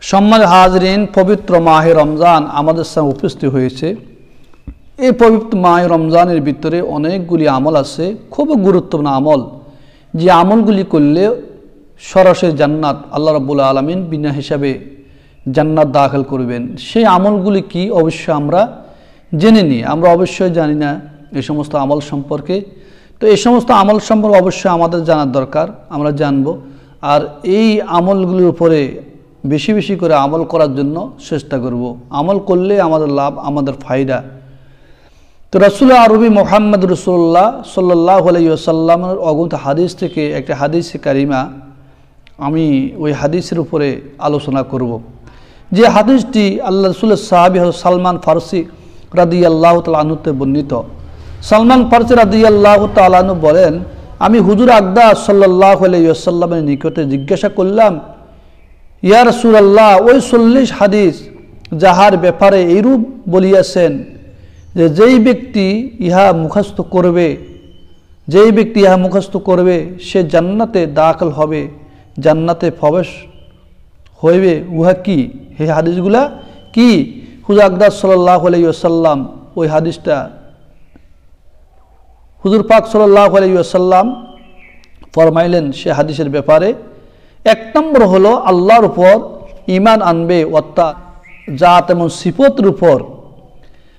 সম্মানিত হাজরিন, পবিত্র মাহে রমজান আমাদের সামনে উপস্থিত হয়েছে। এই পবিত্র মাহে রমজানের ভিতরে অনেকগুলি আমল আছে, খুব গুরুত্বপূর্ণ আমল, যে আমলগুলি করলে সরাসরি জান্নাত আল্লাহ রাব্বুল আলামিন বিনা হিসাবে জান্নাত দাখিল করবেন। সেই আমলগুলি কি অবশ্যই আমরা জেনে নিই। আমরা অবশ্যই জানি না এই সমস্ত আমল সম্পর্কে, তো এই সমস্ত আমল সম্পর্কে অবশ্যই আমাদের জানার দরকার, আমরা জানব। আর এই আমলগুলির উপরে বেশি বেশি করে আমল করার জন্য চেষ্টা করব। আমল করলে আমাদের লাভ, আমাদের ফায়দা। তো রাসূল আরবি মুহাম্মদ রাসূলুল্লাহ সাল্লাল্লাহু আলাইহি ওয়াসাল্লামের অগণিত হাদিস থেকে একটি হাদিসে কারিমা, আমি ওই হাদিসের উপরে আলোচনা করব। যে হাদিসটি আল্লাহ রাসূলের সাহাবী সালমান ফারসি রাদিয়াল্লাহু তাআলা আনহুতে বর্ণিত। সালমান ফারসি রাদিয়াল্লাহু তাআলা আনহু বলেন, আমি হুজুর আকদাস সাল্লাল্লাহু আলাইহি ওয়াসাল্লামের নিকটে জিজ্ঞাসা করলাম, ইয়া রাসূলুল্লাহ, ওই 40 হাদিস যাহার ব্যাপারে এইরূপ বলিয়াছেন যে যেই ব্যক্তি ইহা মুখস্থ করবে সে জান্নাতে দাখিল হবে, জান্নাতে প্রবেশ হইবে, উহা কি? এই হাদিসগুলা কি? হুজুর আকদাস সাল্লাল্লাহু আলাইহি ওয়াসাল্লাম ওই হাদিসটা হুজুর পাক সাল্লাল্লাহু আলাইহি ওয়াসাল্লাম ফরমাইলেন সে হাদিসের ব্যাপারে। 1 নম্বর হলো আল্লাহর উপর ঈমান আনবে, অর্থাৎ জাত এবং সিফতের উপর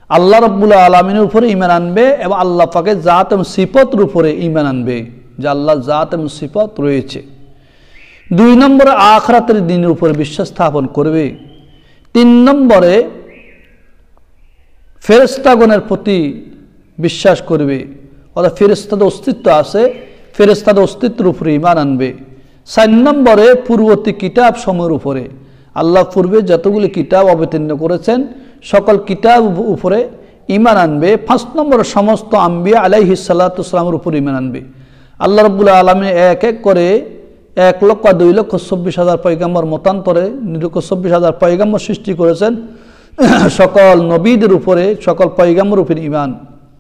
আল্লাহ রাব্বুল আলামিনের উপরে ঈমান আনবে এবং আল্লাহ পাকের জাত এবং সিফতের উপরে ঈমান আনবে যে আল্লাহর জাত এবং সিফত রয়েছে। 2 নম্বরে আখিরাতের দিনের উপরে বিশ্বাস স্থাপন করবে। 3 নম্বরে ফেরেশতাগণের প্রতি বিশ্বাস করবে, অর্থাৎ ফেরেশতাদের অস্তিত্ব আছে, ফেরেশতাদের অস্তিত্বের উপরে ঈমান আনবে। 4 নম্বরে পূর্ববর্তী কিতাব সমূহের উপরে, আল্লাহ পূর্বে যতগুলি কিতাব অবতীর্ণ করেছেন সকল কিতাব উপরে ঈমান আনবে। 5 নম্বরে সমস্ত আম্বিয়া আলাইহিস সালাতু ওয়াসসালামের উপর ঈমান আনবে। আল্লাহ রাব্বুল আলামিন এক এক করে 1,02,24,000 পয়গম্বর মতান্তরে 24,000 পয়গম্বর সৃষ্টি করেছেন। সকল নবীদের উপরে, সকল পয়গম্বরের উপরে ঈমান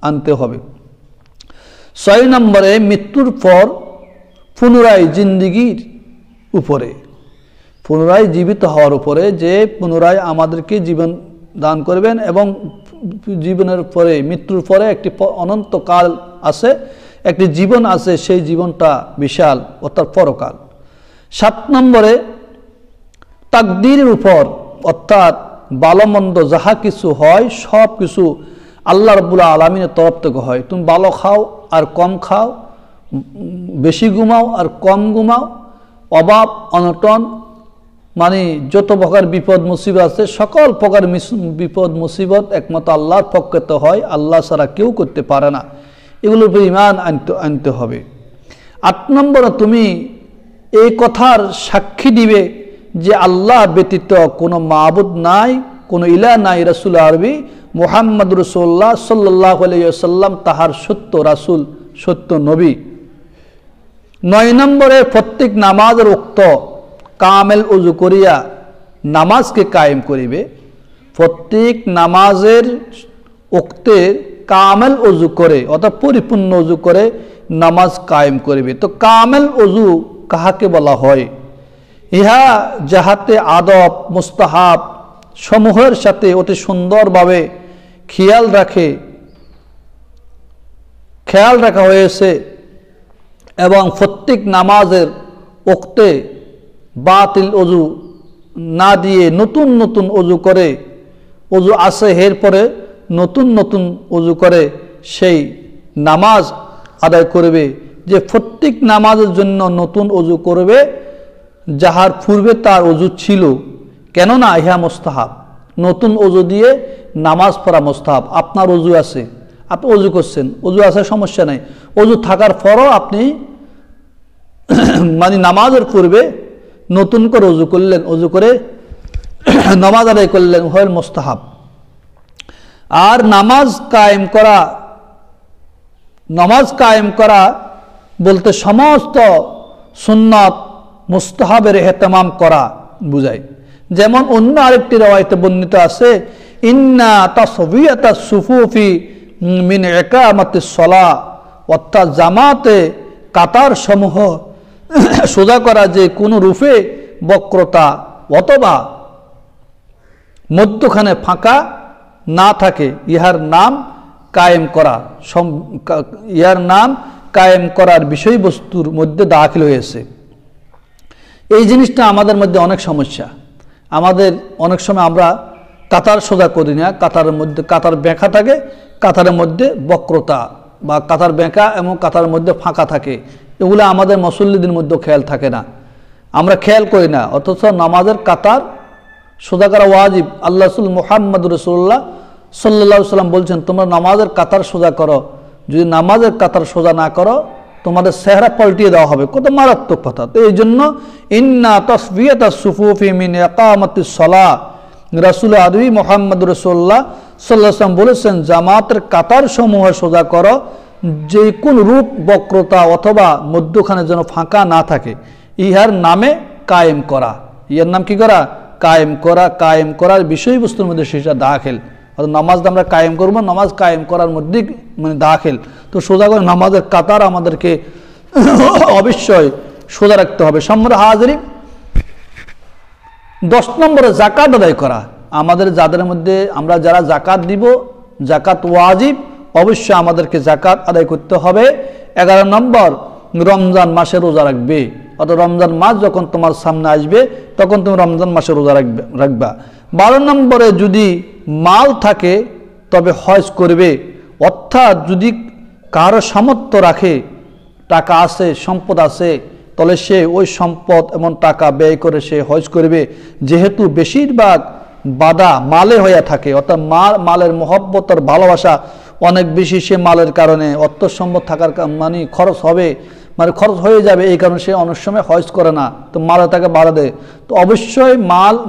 আনতে হবে। 6 নম্বরে মৃত্যুর পর পুনরায় জিন্দিগির উপরে, পুনরায় জীবিত হওয়ার উপরে, যে পুনরায় আমাদেরকে জীবন দান করবেন এবং জীবনের পরে, মৃত্যুর পরে একটি অনন্তকাল আছে, একটি জীবন আছে, সেই জীবনটা বিশাল, অর্থাৎ পরকাল। 7 নম্বরে তাকদীরের উপর, অর্থাৎ ভালো মন্দ যাহা কিছু হয় সব কিছু আল্লাহ রাব্বুল আলামিনের তরফ থেকে হয়। তুমি ভালো খাও আর কম খাও, বেশি ঘুমাও আর কম ঘুমাও, অভাব অনটন, মানে যত প্রকার বিপদ মুসিবত আছে সকল প্রকার বিপদ মুসিবত একমাত্র আল্লাহর পক্ষে তো হয়, আল্লাহ ছাড়া কেউ করতে পারে না। এগুলোর উপর ঈমান আনতে হবে। 8 নম্বরে তুমি এই কথার সাক্ষী দিবে যে আল্লাহ ব্যতীত কোনো মাবুদ নাই, কোনো ইলাহ নাই। রাসূল আরবি মুহাম্মদ রাসূলুল্লাহ সাল্লাল্লাহু আলাইহি ওয়াসাল্লাম তাহার সত্য রাসূল, সত্য নবী। 9 নম্বরে প্রত্যেক নামাজের ওক্ত কামেল ওযু করিয়া নামাজকে কায়েম করিবে। প্রত্যেক নামাজের ওক্তে কামেল ওযু করে, অর্থাৎ পরিপূর্ণ ওযু করে নামাজ কায়েম করিবে। তো কামেল ওযু কাহাকে বলা হয়? ইহা যাহাতে আদব মুস্তাহাব সমূহের সাথে অতি সুন্দরভাবে খেয়াল রাখা হয়েছে এবং প্রত্যেক নামাজের ওক্তে বাতিল ওযু না দিয়ে নতুন নতুন ওযু করে, ওযু আছে এরপরে নতুন নতুন ওযু করে সেই নামাজ আদায় করবে। যে প্রত্যেক নামাজের জন্য নতুন ওযু করবে যাহার পূর্বে তার ওযু ছিল, কেননা ইহা মুস্তাহাব। নতুন ওযু দিয়ে নামাজ পড়া মুস্তাহাব। আপনার ওযু আছে, আপনি ওযু করছেন, ওযু আছে সমস্যা নাই, ওযু থাকার পরও আপনি মানে নামাজের পূর্বে নতুন করে ওযু করলেন, ওযু করে নামাজ আদায় করলেন, হয় মুস্তাহাব। আর নামাজ কায়েম করা বলতে সমস্ত সুন্নাত মুস্তাহাবের ইহতিমাম করা বুঝায়। যেমন অন্য আরেকটি রওয়ায়াতে বর্ণিত আছে, ইন্না তাসবিয়াতাস সুফুফি মিন ইকামাতিস সালাহ, অর্থাৎ জামাতে কাতার সমূহ সোজা করা যে কোনো রূপে বক্রতা অথবা মধ্যখানে ফাঁকা না থাকে, ইহার নাম কায়েম করা, ইহার নাম কায়েম করার বিষয়বস্তুর মধ্যে দাখিল হয়েছে। এই জিনিসটা আমাদের মধ্যে অনেক সমস্যা। আমাদের অনেক সময় আমরা কাতার সোজা করি না, কাতারের মধ্যে কাতার বেঁকা থাকে, কাতারের মধ্যে বক্রতা বা কাতার বেঁকা এবং কাতারের মধ্যে ফাঁকা থাকে, এগুলো আমাদের মুসল্লিদের মধ্যে খেয়াল থাকে না, আমরা খেয়াল করি না। অথচ নামাজের কাতার সোজা করা ওয়াজিব। আল্লাহ রাসূল মুহাম্মদ রাসূলুল্লাহ সাল্লাল্লাহু আলাইহি সাল্লাম বলছেন, তোমরা নামাজের কাতার সোজা করো, যদি নামাজের কাতার সোজা না করো তোমাদের চেহারা পাল্টিয়ে দেওয়া হবে। কত মারাত্মক কথা। তো এই জন্য ইন্না তাসবিয়াতা সুফুফি মিন ইকামাতিস সালাহ, রাসূল আরবি মুহাম্মদ রাসূলুল্লাহ সাল্লাল্লাহু আলাইহি সাল্লাম বলেছেন, জামাতের কাতার সমূহ সোজা করো, যে কোন রূপ বক্রতা অথবা মধ্যখানে যেন ফাঁকা না থাকে, ইহার নামে কায়েম করা। ইহার নাম কি করা? কায়েম করা। কায়েম করার বিষয়বস্তুর মধ্যে সেটা দাখিল। অর্থাৎ নামাজ আমরা কায়েম করব, নামাজ কায়েম করার মধ্যে মানে দাখিল। তো সোজা করে নামাজের কাতার আমাদেরকে অবশ্যই সোজা রাখতে হবে। সম্মানিত হাজিরিন, 10 নম্বরে যাকাত আদায় করা। আমাদের যাদের মধ্যে আমরা যারা যাকাত দিব, যাকাত ওয়াজিব, অবশ্যই আমাদেরকে যাকাত আদায় করতে হবে। 11 নম্বর, রমজান মাসে রোজা রাখবে। অর্থাৎ রমজান মাস যখন তোমার সামনে আসবে তখন তুমি রমজান মাসে রোজা রাখবা। 12 নম্বরে, যদি মাল থাকে তবে হজ করবে। অর্থাৎ যদি কারো সামর্থ্য রাখে, টাকা আছে, সম্পদ আছে, তাহলে সে ওই সম্পদ এবং টাকা ব্যয় করে সে হজ করবে। যেহেতু বেশিরভাগ বাধা মালে হয়ে থাকে, অর্থাৎ মালের মহব্বত আর ভালোবাসা অনেক বেশি, সে মালের কারণে অর্থ সম্পদ থাকার মানে খরচ হবে, মানে খরচ হয়ে যাবে, এই কারণে সে অনেক সময় হজ করে না, তো মালে তাকে বাধা দেয়। তো অবশ্যই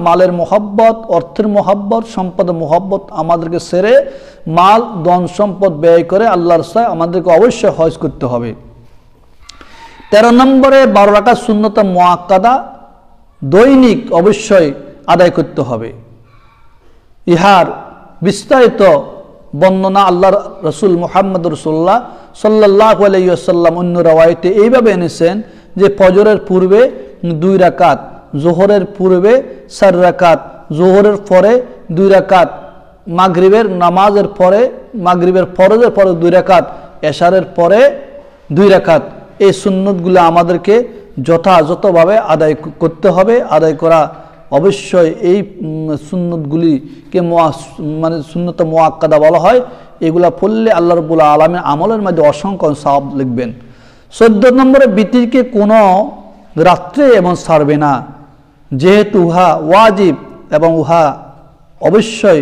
মালের মহব্বত, অর্থের মহব্বত, সম্পদের মহব্বত আমাদেরকে সেরে মাল ধন সম্পদ ব্যয় করে আল্লাহর রাস্তায় আমাদেরকে অবশ্যই হজ করতে হবে। 13 নম্বরে 12 রাকাত সুন্নত মুআক্কাদা দৈনিক অবশ্যই আদায় করতে হবে। ইহার বিস্তারিত বর্ণনা আল্লাহর রাসূল মুহাম্মদ রাসূলুল্লাহ সাল্লাল্লাহু আলাইহি ওয়াসাল্লাম অন্য রাওয়ায়াতে এইভাবে এনেছেন যে ফজরের পূর্বে 2 রাকাত, যোহরের পূর্বে 4 রাকাত, যোহরের পরে 2 রাকাত, মাগরিবের নামাজের পরে, মাগরিবের ফরজের পরে 2 রাকাত, এশারের পরে 2 রাকাত। এই সুন্নতগুলো আমাদেরকে যথাযথভাবে আদায় করতে হবে। আদায় করা অবশ্যই এই সুন্নতগুলিকে মানে সুন্নত মুআক্কাদা বলা হয়। এগুলা পড়লে আল্লাহ রাব্বুল আলামিন আমলের মধ্যে অসংখ্য সওয়াব লিখবেন। 14 নম্বরে, বিতিরকে কোনো রাত্রে এবং ছাড়বে না, যেহেতু উহা ওয়াজিব এবং উহা অবশ্যই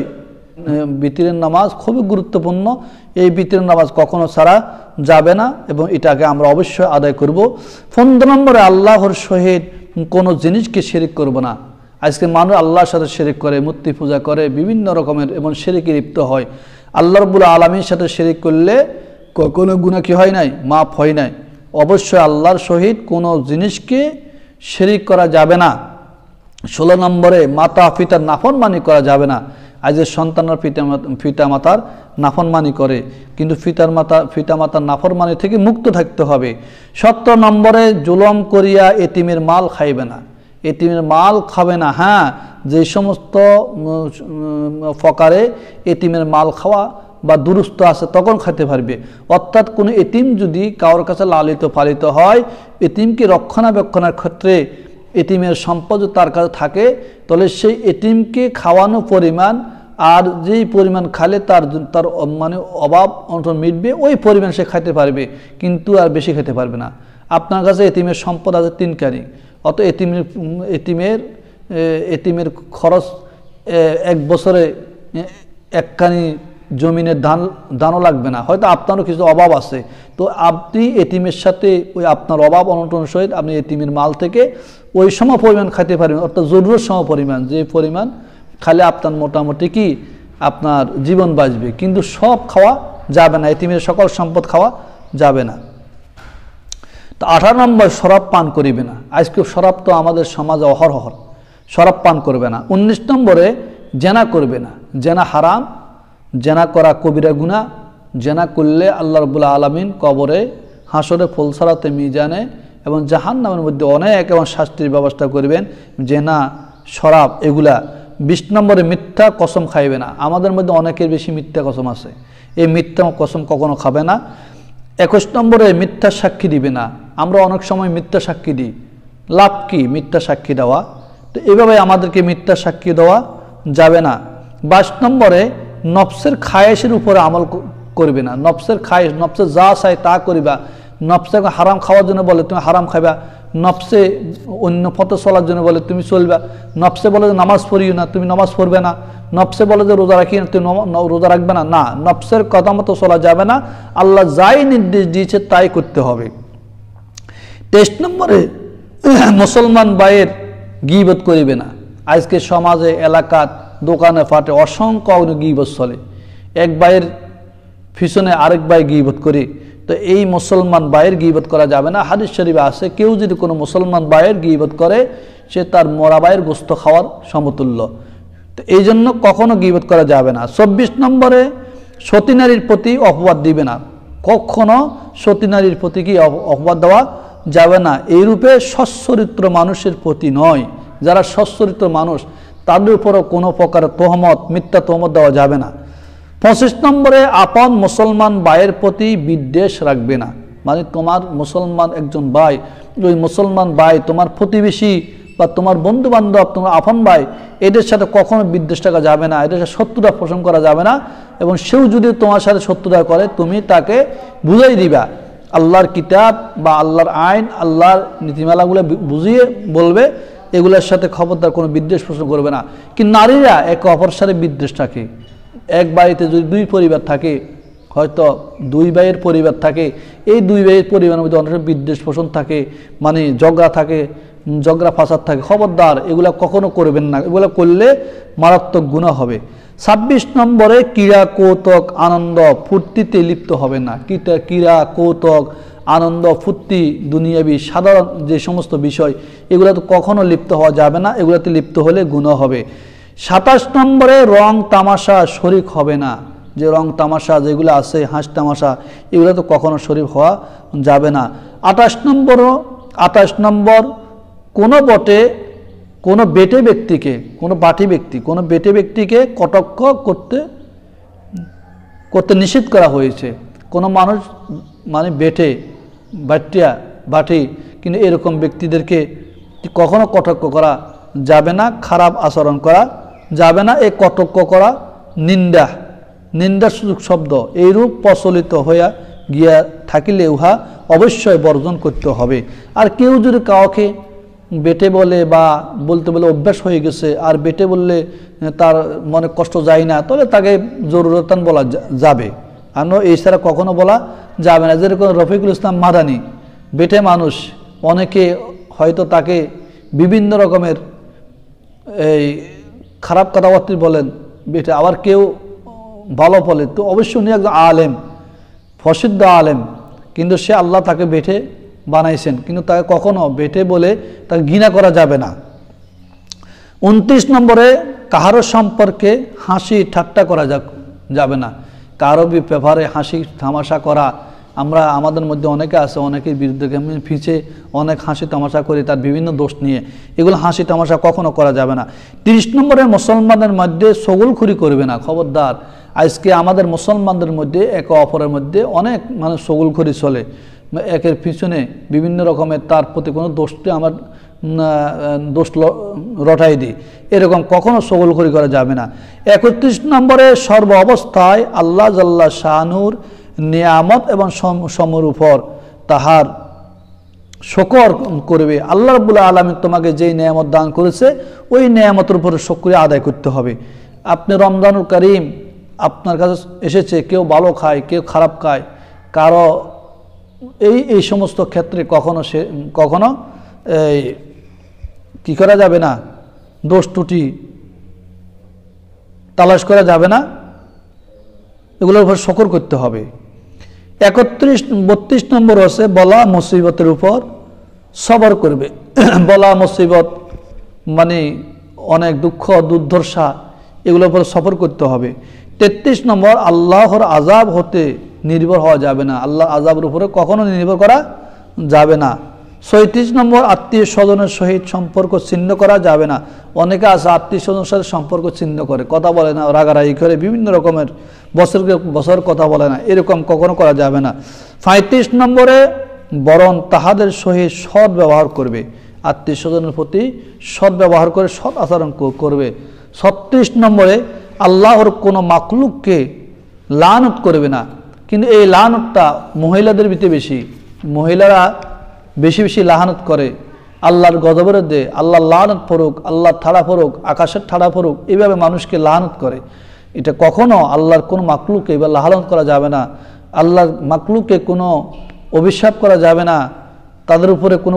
বিতিরের নামাজ খুবই গুরুত্বপূর্ণ। এই বিতিরের নামাজ কখনো ছাড়া যাবে না এবং এটাকে আমরা অবশ্যই আদায় করব। 15 নম্বরে, আল্লাহর সহিত কোনো জিনিসকে শিরিক করব না। আজকে মানুষ আল্লাহর সাথে শিরিক করে, মূর্তি পূজা করে, বিভিন্ন রকমের এবং শিরিকে লিপ্ত হয়। আল্লাহ রাব্বুল আলামিনের সাথে শিরিক করলে কোনো গুনাহ কি হয় নাই? মাফ হয় নাই। অবশ্যই আল্লাহর সহিত কোনো জিনিসকে শিরিক করা যাবে না। 16 নম্বরে, মাতা পিতার নাফরমানি করা যাবে না। আজ সন্তানরা পিতামাতার নাফরমানি করে, কিন্তু পিতামাতার নাফরমানি থেকে মুক্ত থাকতে হবে। 17 নম্বরে, জুলম করিয়া এতিমের মাল খাইবে না। এতিমের মাল খাবে না। হ্যাঁ, যে সমস্ত ফকারে এতিমের মাল খাওয়া বা দুরুস্ত আছে তখন খেতে পারবে। অর্থাৎ কোনো এতিম যদি কারোর কাছে লালিত পালিত হয়, এতিমকে রক্ষণাবেক্ষণের ক্ষেত্রে এতিমের সম্পদ তার কাছে থাকে, তাহলে সেই এতিমকে খাওয়ানো পরিমাণ আর যেই পরিমাণ খালে তার মানে অভাব অনটন মিটবে, ওই পরিমাণ সে খেতে পারবে, কিন্তু আর বেশি খেতে পারবে না। আপনার কাছে এতিমের সম্পদ আছে 3 কানি, অত এতিমের খরচ 1 বছরে 1 কানি জমিনের দানও লাগবে না। হয়তো আপনারও কিছু অভাব আছে, তো আপনি এতিমের সাথে ওই আপনার অভাব অনটন সহিত আপনি এতিমের মাল থেকে ওই সম পরিমাণ খাইতে পারবেন, অর্থাৎ জরুরত সম পরিমাণ, যে পরিমাণ খালে আপনার মোটামুটি কি আপনার জীবন বাঁচবে, কিন্তু সব খাওয়া যাবে না, এতিমের সকল সম্পদ খাওয়া যাবে না। তো 18 নম্বর, শরাব পান করিবে না। আজকে শরাব তো আমাদের সমাজে অহরহ, শরাব পান করবে না। 19 নম্বরে, জেনা করবে না। জেনা হারাম, জেনা করা কবিরা গুনাহ। জেনা করলে আল্লাহ রাব্বুল আলামিন কবরে, হাসরে, ফুলসারাতে, মিজানে এবং জাহান্নামের মধ্যে অনেক এবং শাস্তির ব্যবস্থা করবেন। জেনা, শরাব এগুলা 20 নম্বরে মিথ্যা কসম খাইবে না। আমাদের মধ্যে অনেকের বেশি মিথ্যা কসম আছে, এই মিথ্যা কসম কখনো খাবে না। 21 নম্বরে মিথ্যা সাক্ষী দিবে না। আমরা অনেক সময় মিথ্যা সাক্ষী দিই, লাভ কি মিথ্যা সাক্ষী দেওয়া? তো এইভাবে আমাদেরকে মিথ্যা সাক্ষী দেওয়া যাবে না। 22 নম্বরে নফসের খায়েশের উপরে আমল করবে না। নফসের খায়েশ, নফসে যা চাই তা করিবা। নফসে হারাম খাওয়ার জন্য বলে তুমি হারাম খাইবা, নফসে অন্য পথে চলার জন্য বলে তুমি চলবা, নফসে বলে যে নামাজ পড়িও না তুমি নামাজ পড়বে না, নফসে বলে যে রোজা রাখি না তুমি রোজা রাখবে না। না, নফসের কথা মতো চলা যাবে না, আল্লাহ যাই নির্দেশ দিয়েছে তাই করতে হবে। 23 নম্বরে মুসলমান ভাইয়ের গীবত করিবে না। আজকে সমাজে, এলাকাত, দোকানে ফাটে অসংখ্য গীবত চলে, এক ভাইয়ের পিছনে আরেক ভাই গীবত করে। তো এই মুসলমান ভাইয়ের গীবত করা যাবে না। হাদিস শরীফে আছে কেউ যদি কোনো মুসলমান ভাইয়ের গীবত করে সে তার মরা ভাইয়ের গোশত খাওয়ার সমতুল্য। তো এই জন্য কখনো গীবত করা যাবে না। 24 নম্বরে সতী নারীর প্রতি অপবাদ দিবে না। কখনো সতী নারীর প্রতি কি অপবাদ দেওয়া যাবে না। এইরূপে সচ্চরিত্র মানুষের প্রতি নয়, যারা সচ্চরিত্র মানুষ তাদের উপরও কোনো প্রকার তহমত, মিথ্যা তহমত দেওয়া যাবে না। 25 নম্বরে আপন মুসলমান ভাইয়ের প্রতি বিদ্বেষ রাখবে না। মানে তোমার মুসলমান একজন ভাই, ওই মুসলমান ভাই তোমার প্রতিবেশী বা তোমার বন্ধু বান্ধব, তোমার আপন ভাই, এদের সাথে কখনো বিদ্বেষ রাখা যাবে না, এদের সাথে শত্রুতা পোষণ করা যাবে না। এবং সেও যদি তোমার সাথে শত্রুতা করে তুমি তাকে বুঝাই দিবা, আল্লাহর কিতাব বা আল্লাহর আইন, আল্লাহর নীতিমালাগুলো বুঝিয়ে বলবে, এগুলোর সাথে খবরদার কোনো বিদ্বেষ পোষণ করবে না। কিন্তু নারীরা একে অপরের সাথে বিদ্বেষ থাকে। এক বাড়িতে যদি 2 পরিবার থাকে, হয়তো 2 ভাইয়ের পরিবার থাকে, এই 2 ভাইয়ের পরিবারের মধ্যে অনেক বিদ্বেষ পোষণ থাকে, মানে ঝগড়া থাকে, ঝগড়া ফাসাদ থাকে। খবরদার এগুলা কখনো করবেন না, এগুলো করলে মারাত্মক গুনাহ হবে। 26 নম্বরে ক্রীড়া কৌতুক আনন্দ ফুর্তিতে লিপ্ত হবে না। ক্রীড়া কৌতুক আনন্দ ফুর্তি দুনিয়াবি সাধারণ যে সমস্ত বিষয়, এগুলোতে কখনো লিপ্ত হওয়া যাবে না, এগুলোতে লিপ্ত হলে গুনাহ হবে। 27 নম্বরে রং তামাশা শরীক হবে না। যে রং তামাশা যেগুলো আছে, হাঁস তামাশা, এগুলো তো কখনো শরীক হওয়া যাবে না। 28 নম্বর কোনো বেটে ব্যক্তিকে, কোনো বাটি ব্যক্তি, কোনো বেটে ব্যক্তিকে কটাক্ষ করতে নিষেধ করা হয়েছে। কোনো মানুষ মানে বেটে, বাটিয়া, বাটি, কিন্তু এরকম ব্যক্তিদেরকে কখনো কটাক্ষ করা যাবে না, খারাপ আচরণ করা যাবে না। এই কটাক্ষ করা নিন্দার সুযোগ শব্দ, এইরূপ প্রচলিত হইয়া গিয়া থাকিলে উহা অবশ্যই বর্জন করতে হবে। আর কেউ যদি কাউকে বেটে বলে বা বলতে বলে অভ্যাস হয়ে গেছে, আর বেটে বললে তার মনে কষ্ট যায় না, তাহলে তাকে জরুরতান বলা যাবে, আর এছাড়া কখনো বলা যাবে না। যেরকম রফিকুল ইসলাম মাদানী বেটে মানুষ, অনেকে হয়তো তাকে বিভিন্ন রকমের এই খারাপ কথাবার্তা বলেন বেটে, আবার কেউ ভালো বলে, তো অবশ্যই উনি একজন আলেম, প্রসিদ্ধ আলেম, কিন্তু সে আল্লাহ তাকে বেটে বানাইছেন, কিন্তু তাকে কখনো বেটে বলে তাকে ঘৃণা করা যাবে না। 29 নম্বরে কাহারো সম্পর্কে হাসি ঠাট্টা করা যাবে না। কারো ব্যাপারে হাসি তামাশা করা, আমরা আমাদের মধ্যে অনেকে আছে, অনেকের বিরুদ্ধে ফিচে অনেক হাসি তামাশা করি তার বিভিন্ন দোষ নিয়ে, এগুলো হাসি তামাশা কখনো করা যাবে না। 30 নম্বরে মুসলমানদের মধ্যে ছগলখুরি করবে না। খবরদার, আজকে আমাদের মুসলমানদের মধ্যে একে অপরের মধ্যে অনেক মানুষ ছগলখুরি চলে, একের পিছনে বিভিন্ন রকমের তার প্রতি কোনো দোষটি আমার দোষ রটাই দিই, এরকম কখনো ছগলখুরি করা যাবে না। 31 নম্বরে সর্ব অবস্থায় আল্লাহ জাল্লা শানুর নিয়ামত এবং সমর উপর তাহার শুকর করবে। আল্লাহ রাব্বুল আলামিন তোমাকে যেই নিয়ামত দান করেছে ওই নিয়ামতের উপর শুকরিয়া আদায় করতে হবে। আপনি রমজানুল করিম আপনার কাছে এসেছে, কেউ ভালো খায়, কেউ খারাপ খায়, কারো এই সমস্ত ক্ষেত্রে কখনো কি করা যাবে না, দোষ ত্রুটি তালাশ করা যাবে না, এগুলোর উপর শুকর করতে হবে। 32 নম্বর আছে বলা মুসিবতের উপর সবর করবে। বলা মুসিবত মানে অনেক দুঃখ দুর্দশা, এগুলোর উপর সবর করতে হবে। 33 নম্বর আল্লাহর আযাব হতে নির্ভর হওয়া যাবে না। আল্লাহর আযাবের উপরে কখনো নির্ভর করা যাবে না। 37 নম্বর, আত্মীয় স্বজনের সহিত সম্পর্ক ছিন্ন করা যাবে না। অনেকে আছে আত্মীয় স্বজনের সাথে সম্পর্ক ছিন্ন করে, কথা বলে না, রাগারাগি করে, বিভিন্ন রকমের বছর কথা বলে না, এরকম কখনো করা যাবে না। 35 নম্বরে, বরং তাহাদের সহিত সৎ ব্যবহার করবে, আত্মীয় স্বজনের প্রতি সৎ ব্যবহার করে সৎ আচরণ করবে। 36 নম্বরে, আল্লাহর কোনো মাকলুককে লানত করবে না। কিন্তু এই লানতটা মহিলাদের ভিতরে বেশি, মহিলারা বেশি বেশি লানত করে, আল্লাহর গজবের দে, আল্লাহ লানত পড়ুক, আল্লাহ ঠাড়া পড়ুক, আকাশের ঠাড়া পড়ুক, এইভাবে মানুষকে লানত করে। এটা কখনো আল্লাহর কোনো মাকলুককে এবার লানত করা যাবে না, আল্লাহর মাকলুককে কোনো অভিশাপ করা যাবে না, তাদের উপরে কোনো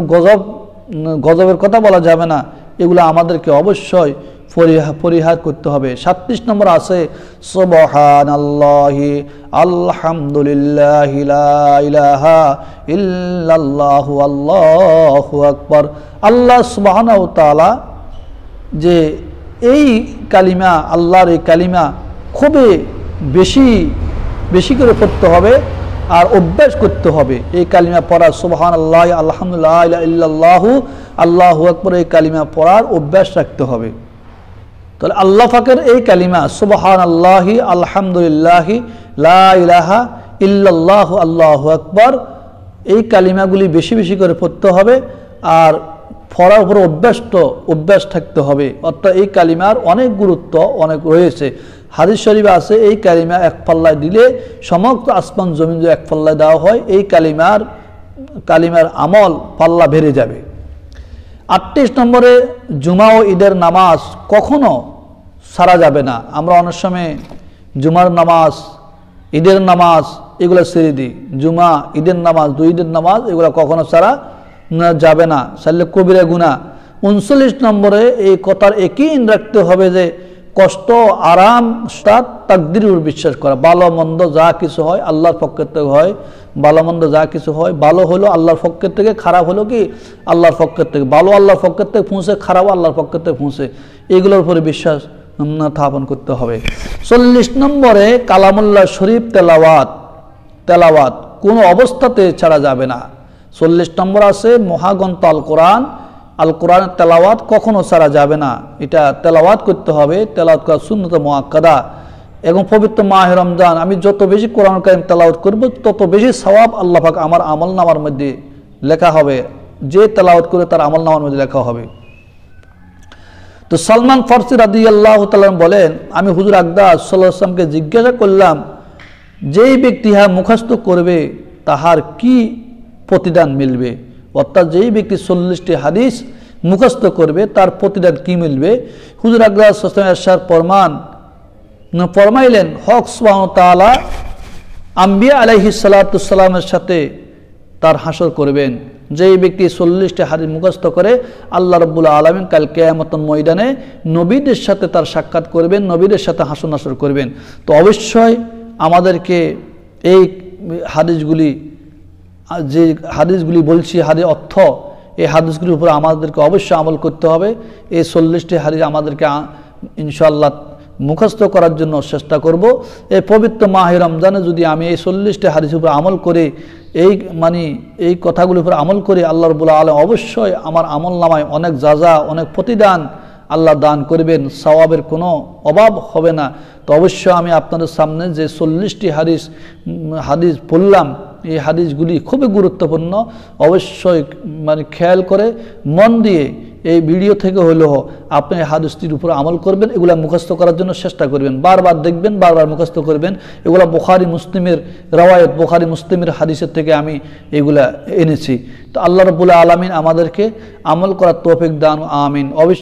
গজবের কথা বলা যাবে না। এগুলো আমাদেরকে অবশ্যই পরিহার করতে হবে। 37 নম্বর আছে, সুবহানাল্লাহি আলহামদুলিল্লাহি লা ইলাহা ইল্লাল্লাহু আল্লাহু আকবার। আল্লাহ সুবহানাহু ওয়া তাআলা যে এই কালিমা, আল্লাহর এই কালিমা খুবই বেশি বেশি করে পড়তে হবে আর অভ্যাস করতে হবে। এই কালিমা পড়া, সুবহানাল্লাহি আলহামদুলিল্লাহ লা ইলাহা ইল্লাল্লাহু আল্লাহু আকবার, এই কালিমা পড়ার অভ্যাস রাখতে হবে। তাহলে আল্লাহ পাকের এই কালিমা সুবহানাল্লাহি আলহামদুলিল্লাহি লা ইলাহা ইল্লাল্লাহু আল্লাহু আকবার, এই কালিমাগুলি বেশি বেশি করে পড়তে হবে আর পড়ার উপর অভ্যাস থাকতে হবে। অর্থাৎ এই কালিমার অনেক গুরুত্ব অনেক রয়েছে। হাদিস শরীফে আছে, এই কালিমা এক পাল্লায় দিলে সমস্ত আসমান জমিন যে এক পাল্লায় দেওয়া হয়, এই কালিমার আমল পাল্লা বেড়ে যাবে। 38 নম্বরে, জুমা ও ঈদের নামাজ কখনো ছাড়া যাবে না। আমরা অনেক সময় জুমার নামাজ, ঈদের নামাজ এগুলো ছেড়ে দিই। জুমা, ঈদের নামাজ, 2 ঈদের নামাজ এগুলো কখনো ছাড়া যাবে না, ছাড়লে কবিরা গুনাহ। 39 নম্বরে, এই কথার একই রাখতে হবে যে কষ্ট আরাম তাকদীরের উপর বিশ্বাস করা। ভালো মন্দ যা কিছু হয় আল্লাহর পক্ষের থেকে হয়, ভালো মন্দ যা কিছু হয়, ভালো হলো আল্লাহর পক্ষের থেকে, খারাপ হলো কি আল্লাহর পক্ষের থেকে। ভালো আল্লাহর পক্ষের থেকে পৌঁছে, খারাপ আল্লাহর পক্ষের থেকে পৌঁছে, এগুলোর উপরে বিশ্বাস স্থাপন করতে হবে। 40 নম্বরে, কালামুল্লাহ শরীফ তেলাওয়াত কোনো অবস্থাতে ছাড়া যাবে না। 40 নম্বর আছে, মহাগ্রন্থ আল কোরআনের তেলাওয়াত কখনো ছাড়া যাবে না। এটা তেলাওয়াত করতে হবে, তেলাওয়াত করা সুন্নত মুআক্কাদা। এবং পবিত্র মাহে রমজান আমি যত বেশি কোরআন কারীম তেলাওয়াত করব তত বেশি সওয়াব আল্লাহ পাক আমার আমলনামার মধ্যে লেখা হবে, যে তেলাওয়াত করে তার আমলনামার মধ্যে লেখা হবে। তো সালমান ফারসি রাদিয়াল্লাহু তাআলা বলেন, আমি হুজুর আকদাস সাল্লাল্লাহু আলাইহি ওয়াসাল্লামকে জিজ্ঞাসা করলাম, যেই ব্যক্তি ইহা মুখস্থ করবে তাহার কি প্রতিদান মিলবে? অর্থাৎ যেই ব্যক্তি 40টি হাদিস মুখস্থ করবে তার প্রতিদান কি মিলবে? হুজুর আকদাস সাল্লাল্লাহু আলাইহি ওয়াসাল্লাম এরশাদ ফরমাইলেন, হক সুবহানাহু ওয়া তাআলা আম্বিয়া আলাইহিস সালাতু ওয়াস সালামের সাথে তার হাসর করবেন। যেই ব্যক্তি 40টি হাদিস মুখস্থ করে আল্লাহ রাব্বুল আলামিন কাল কিয়ামতের ময়দানে নবীদের সাথে তার সাক্ষাৎ করবেন, নবীদের সাথে হাসর নাসর করবেন। তো অবশ্যই আমাদেরকে এই হাদিসগুলি বলছি, হাদিস অর্থ, এই হাদিসগুলির উপর আমাদেরকে অবশ্যই আমল করতে হবে। এই 40টি হাদিস আমাদেরকে ইনশাআল্লাহ মুখস্থ করার জন্য চেষ্টা করব। এই পবিত্র মাহে রমজানে যদি আমি এই 40টি হাদিসের উপর আমল করে এই কথাগুলির উপর আমল করে আল্লাহ রাব্বুল আলামিন অবশ্যই আমার আমলনামায় অনেক জাযা, অনেক প্রতিদান আল্লাহ দান করবেন, সওয়াবের কোনো অভাব হবে না। তো অবশ্যই আমি আপনাদের সামনে যে 40টি হাদিস বললাম, এই হাদিসগুলি খুবই গুরুত্বপূর্ণ। অবশ্যই খেয়াল করে মন দিয়ে এই ভিডিও থেকে হলেও আপনি হাদিসটির উপর আমল করবেন, এগুলা মুখস্থ করার জন্য চেষ্টা করবেন, বারবার দেখবেন, বারবার মুখস্থ করবেন। এগুলা বুখারী মুসলিমের রওয়ায়াত, বুখারী মুসলিমের হাদিসের থেকে আমি এগুলা এনেছি। তো আল্লাহ রাব্বুল আলামিন আমাদেরকে আমল করার তৌফিক দান, আমিন।